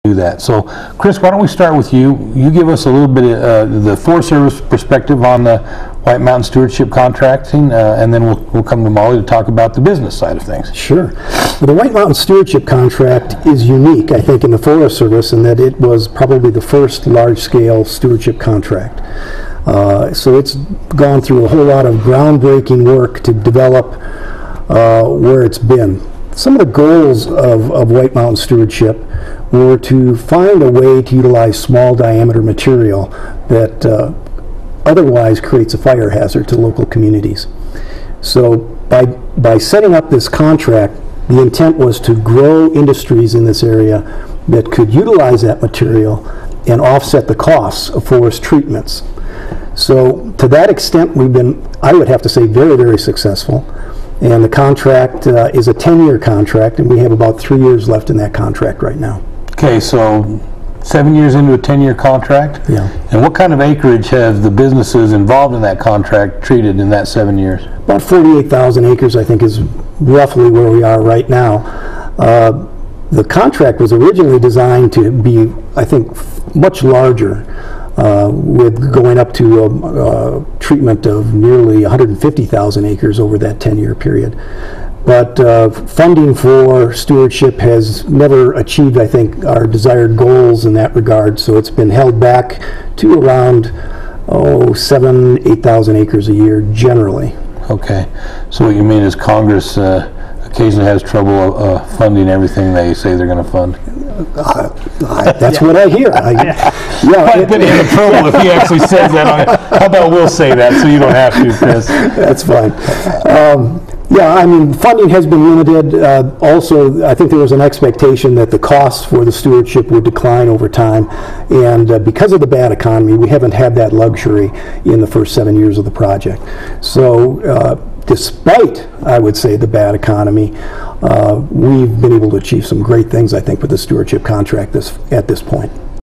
do that. So, Chris, why don't we start with you? You give us a little bit of the Forest Service perspective on the White Mountain Stewardship Contracting, and then we'll come to Molly to talk about the business side of things. Sure. Well, the White Mountain Stewardship Contract is unique, I think, in the Forest Service in that it was probably the first large-scale stewardship contract. So it's gone through a whole lot of groundbreaking work to develop where it's been. Some of the goals of White Mountain Stewardship were to find a way to utilize small diameter material that otherwise creates a fire hazard to local communities. So by setting up this contract, the intent was to grow industries in this area that could utilize that material and offset the costs of forest treatments. So to that extent, we've been, I would have to say, very, very successful. And the contract is a 10-year contract, and we have about 3 years left in that contract right now. Okay, so 7 years into a 10-year contract? Yeah. And what kind of acreage have the businesses involved in that contract treated in that 7 years? About 48,000 acres, I think, is roughly where we are right now. The contract was originally designed to be, I think, much larger, with going up to a treatment of nearly 150,000 acres over that 10-year period. But funding for stewardship has never achieved, I think, our desired goals in that regard, so it's been held back to around 7,000 to 8,000 acres a year generally. Okay, so what you mean is Congress occasionally has trouble funding everything they say they're going to fund? That's what I hear. Might put him in trouble if he actually says that. How about we'll say that so you don't have to, Chris? That's fine. Yeah, I mean, funding has been limited. Also, I think there was an expectation that the costs for the stewardship would decline over time. And because of the bad economy, we haven't had that luxury in the first 7 years of the project. So despite, I would say, the bad economy, we've been able to achieve some great things, I think, with the stewardship contract at this point.